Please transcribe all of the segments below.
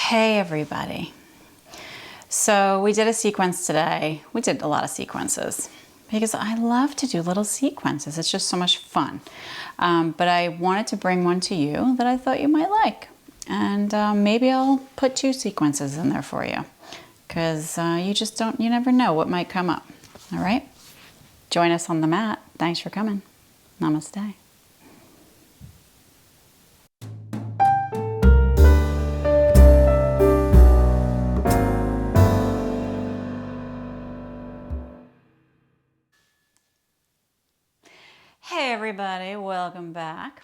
Hey everybody. So we did a sequence today. We did a lot of sequences because I love to do little sequences. It's just so much fun. But I wanted to bring one to you that I thought you might like. And maybe I'll put 2 sequences in there for you because you never know what might come up. All right? Join us on the mat. Thanks for coming. Namaste. Hey everybody, welcome back.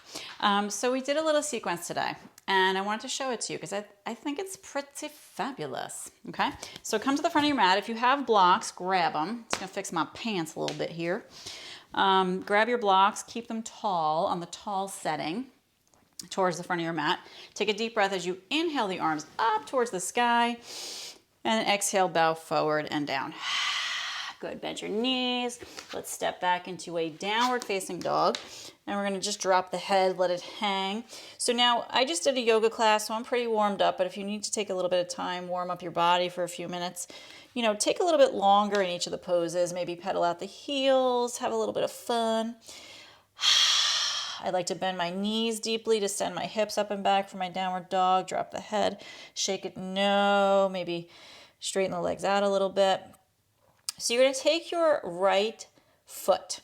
So we did a little sequence today and I wanted to show it to you because I think it's pretty fabulous. Okay, so come to the front of your mat. If you have blocks, grab them. It's gonna fix my pants a little bit here. Grab your blocks, keep them tall on the tall setting towards the front of your mat. Take a deep breath as you inhale the arms up towards the sky and exhale, bow forward and down. Good, bend your knees. Let's step back into a downward facing dog. And we're gonna just drop the head, let it hang. So now I just did a yoga class, so I'm pretty warmed up, but if you need to take a little bit of time, warm up your body for a few minutes, take a little bit longer in each of the poses, maybe pedal out the heels, have a little bit of fun. I like to bend my knees deeply to send my hips up and back for my downward dog, drop the head, shake it no, maybe straighten the legs out a little bit. So you're going to take your right foot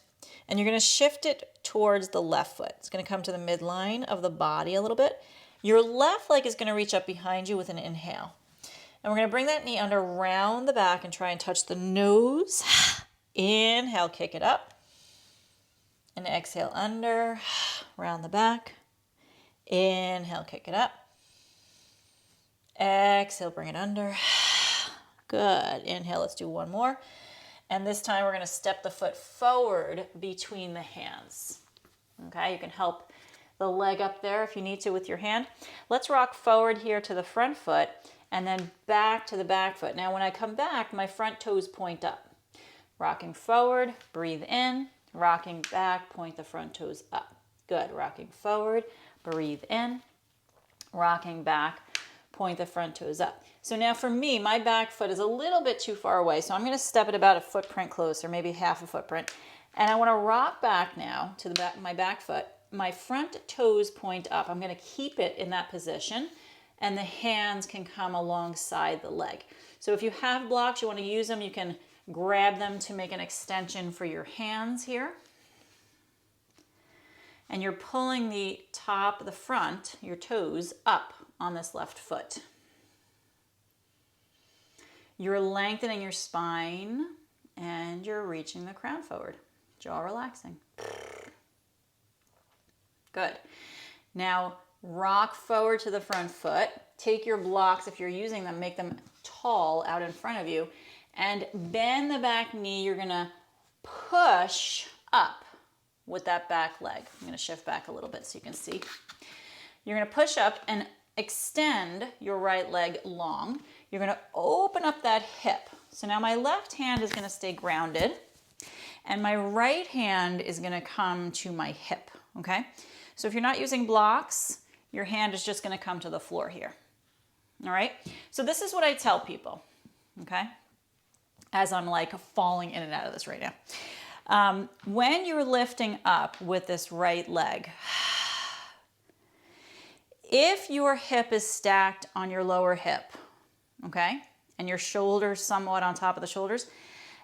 and you're going to shift it towards the left foot. It's going to come to the midline of the body a little bit. Your left leg is going to reach up behind you with an inhale. And we're going to bring that knee under, round the back and try and touch the nose. Inhale, kick it up. And exhale under, round the back. Inhale, kick it up. Exhale, bring it under. Good. Inhale, let's do one more. And this time we're going to step the foot forward between the hands. Okay, you can help the leg up there if you need to with your hand. Let's rock forward here to the front foot and then back to the back foot. Now when I come back, my front toes point up. Rocking forward, breathe in, rocking back, point the front toes up. Good. Rocking forward, breathe in, rocking back, point the front toes up. So now for me, my back foot is a little bit too far away, so I'm going to step it about a footprint closer, maybe half a footprint. And I want to rock back now to the back of my back foot. My front toes point up. I'm going to keep it in that position, and the hands can come alongside the leg. So if you have blocks, you want to use them, you can grab them to make an extension for your hands here. And you're pulling the top, the front, your toes up on this left foot. You're lengthening your spine and you're reaching the crown forward. Jaw relaxing. Good. Now rock forward to the front foot. Take your blocks, if you're using them, make them tall out in front of you. And bend the back knee. You're going to push up with that back leg. I'm going to shift back a little bit so you can see. You're going to push up and extend your right leg long. You're going to open up that hip. So now my left hand is going to stay grounded and my right hand is going to come to my hip, okay? So if you're not using blocks, your hand is just going to come to the floor here, all right? So this is what I tell people, okay? As I'm like falling in and out of this right now. When you're lifting up with this right leg, if your hip is stacked on your lower hip, okay, and your shoulders somewhat on top of the shoulders,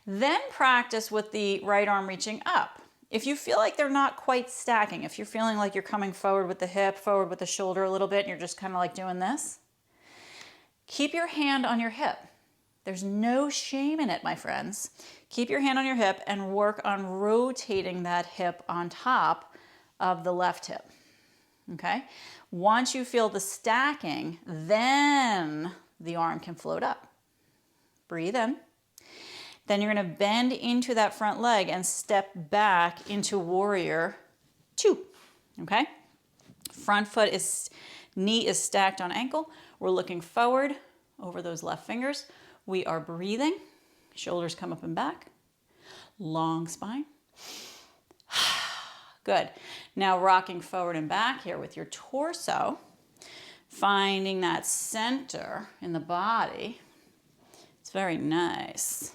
then practice with the right arm reaching up. If you feel like they're not quite stacking, if you're feeling like you're coming forward with the hip, forward with the shoulder a little bit, and you're just kind of like doing this, keep your hand on your hip. There's no shame in it, my friends. Keep your hand on your hip and work on rotating that hip on top of the left hip, okay? Once you feel the stacking, then the arm can float up. Breathe in. Then you're going to bend into that front leg and step back into warrior 2, okay? Front foot knee is stacked on ankle. We're looking forward over those left fingers. We are breathing. Shoulders come up and back. Long spine. Good. Now rocking forward and back here with your torso. Finding that center in the body. It's very nice.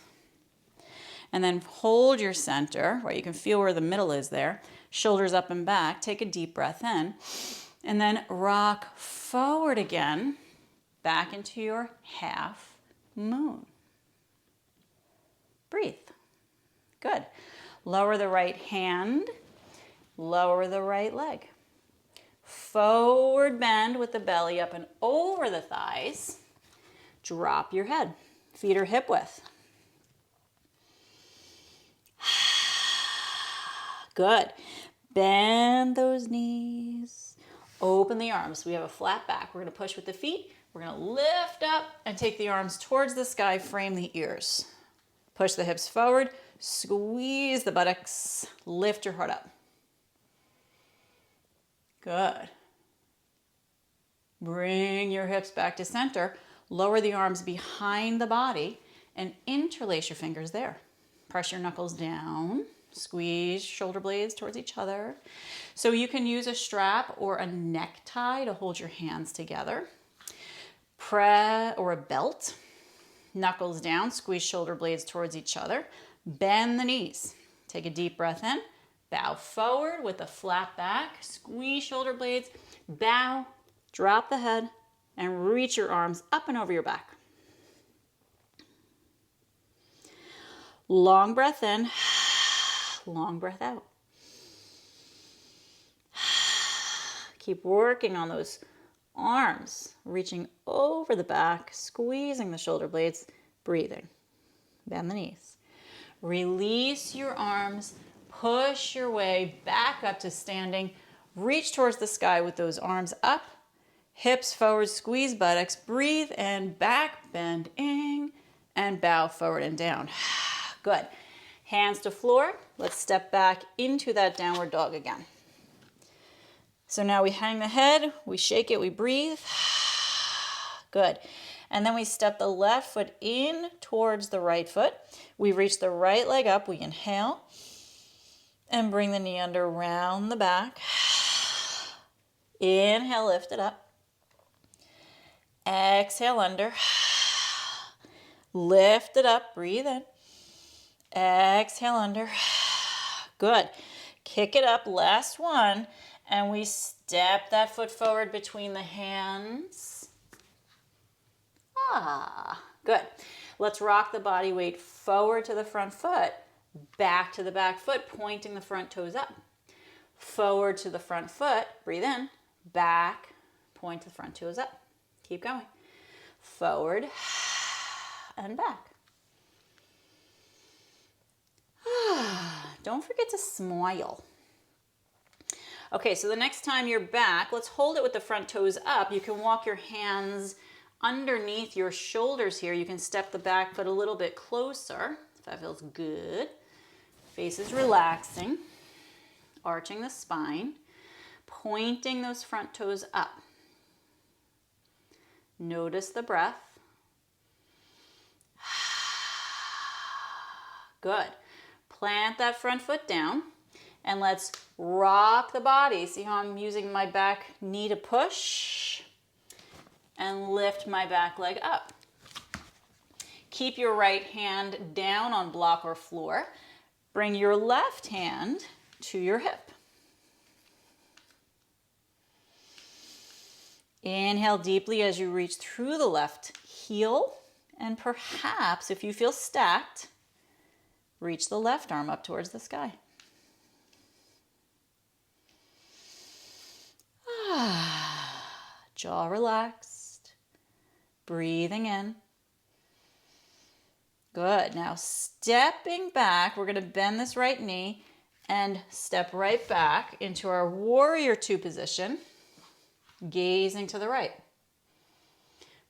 And then hold your center, right? You can feel where the middle is there. Shoulders up and back. Take a deep breath in. And then rock forward again, back into your half moon. Breathe. Good. Lower the right hand. Lower the right leg. Forward bend with the belly up and over the thighs. Drop your head. Feet are hip width. Good. Bend those knees. Open the arms. We have a flat back. We're going to push with the feet. We're going to lift up and take the arms towards the sky. Frame the ears. Push the hips forward. Squeeze the buttocks. Lift your heart up. Good. Bring your hips back to center. Lower the arms behind the body and interlace your fingers there. Press your knuckles down. Squeeze shoulder blades towards each other. So you can use a strap or a necktie to hold your hands together. Or a belt. Knuckles down. Squeeze shoulder blades towards each other. Bend the knees. Take a deep breath in. Bow forward with a flat back. Squeeze shoulder blades. Bow. Drop the head. And reach your arms up and over your back. Long breath in. Long breath out. Keep working on those arms, reaching over the back, squeezing the shoulder blades, breathing. Bend the knees. Release your arms, push your way back up to standing. Reach towards the sky with those arms up, hips forward, squeeze buttocks, breathe and back, bend in, and bow forward and down. Good. Hands to floor. Let's step back into that downward dog again. So now we hang the head, we shake it, we breathe. Good. And then we step the left foot in towards the right foot. We reach the right leg up, we inhale. And bring the knee under, round the back. Inhale, lift it up. Exhale under. Lift it up, breathe in. Exhale under. Good. Kick it up, last one. And we step that foot forward between the hands. Good. Let's rock the body weight forward to the front foot, back to the back foot, pointing the front toes up. Forward to the front foot, breathe in, back, point the front toes up. Keep going. Forward and back. Don't forget to smile. Okay, so the next time you're back, let's hold it with the front toes up. You can walk your hands underneath your shoulders here. You can step the back foot a little bit closer, if that feels good. Face is relaxing, arching the spine, pointing those front toes up. Notice the breath. Good. Plant that front foot down. And let's rock the body. See how I'm using my back knee to push? And lift my back leg up. Keep your right hand down on block or floor. Bring your left hand to your hip. Inhale deeply as you reach through the left heel. And perhaps, if you feel stacked, reach the left arm up towards the sky. Jaw relaxed, breathing in. Good. Now stepping back, we're going to bend this right knee and step right back into our warrior two position, gazing to the right.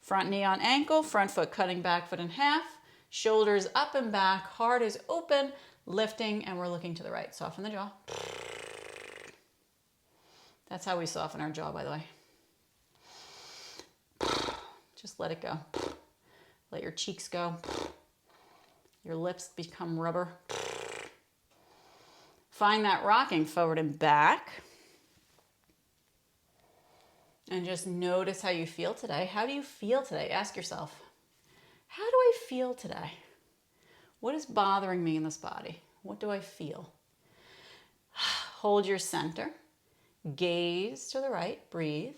Front knee on ankle, front foot cutting back foot in half, shoulders up and back, heart is open, lifting, and we're looking to the right. Soften the jaw. That's how we soften our jaw, by the way. Just let it go. Let your cheeks go. Your lips become rubber. Find that rocking forward and back. And just notice how you feel today. How do you feel today? Ask yourself, how do I feel today? What is bothering me in this body? What do I feel? Hold your center. Gaze to the right. Breathe.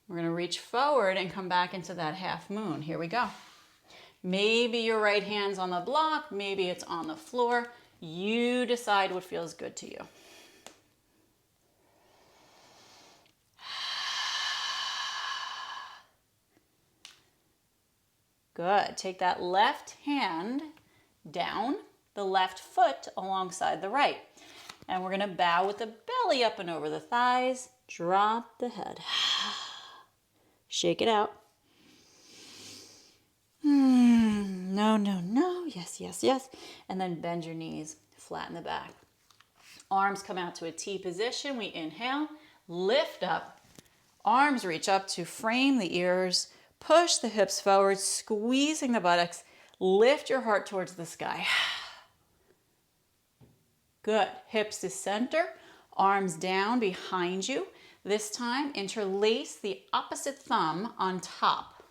We're going to reach forward and come back into that half moon. Here we go. Maybe your right hand's on the block. Maybe it's on the floor. You decide what feels good to you. Good. Take that left hand down, the left foot alongside the right. And we're going to bow with the belly up and over the thighs. Drop the head. Shake it out. No, no, no. Yes, yes, yes. And then bend your knees, flatten the back. Arms come out to a T position. We inhale, lift up. Arms reach up to frame the ears. Push the hips forward, squeezing the buttocks. Lift your heart towards the sky. Good. Hips to center, arms down behind you. This time, interlace the opposite thumb on top.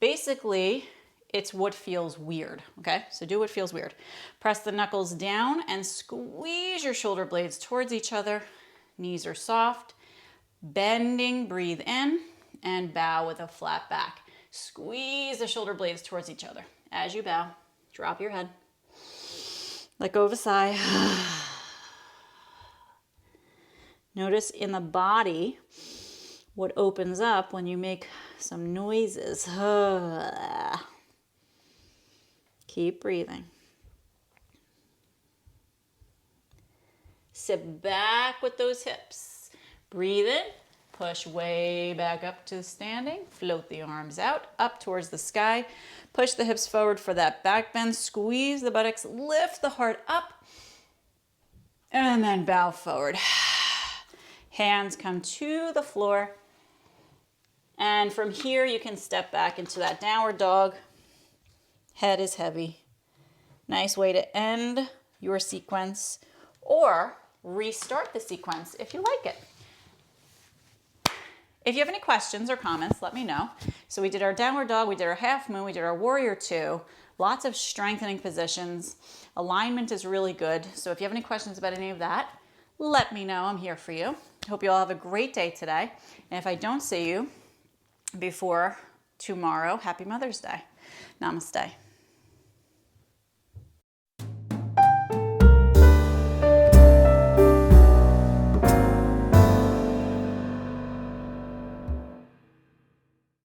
Basically, it's what feels weird, okay? So do what feels weird. Press the knuckles down and squeeze your shoulder blades towards each other. Knees are soft. Bending, breathe in. And bow with a flat back. Squeeze the shoulder blades towards each other. As you bow, drop your head. Let go of a sigh. Notice in the body what opens up when you make some noises. Keep breathing. Sit back with those hips. Breathe in. Push way back up to standing. Float the arms out, up towards the sky. Push the hips forward for that back bend. Squeeze the buttocks. Lift the heart up. And then bow forward. Hands come to the floor. And from here, you can step back into that downward dog. Head is heavy. Nice way to end your sequence. Or restart the sequence if you like it. If you have any questions or comments, let me know. So we did our downward dog, we did our half moon, we did our warrior two. Lots of strengthening positions. Alignment is really good. So if you have any questions about any of that, let me know. I'm here for you. Hope you all have a great day today. And if I don't see you before tomorrow, happy Mother's Day. Namaste.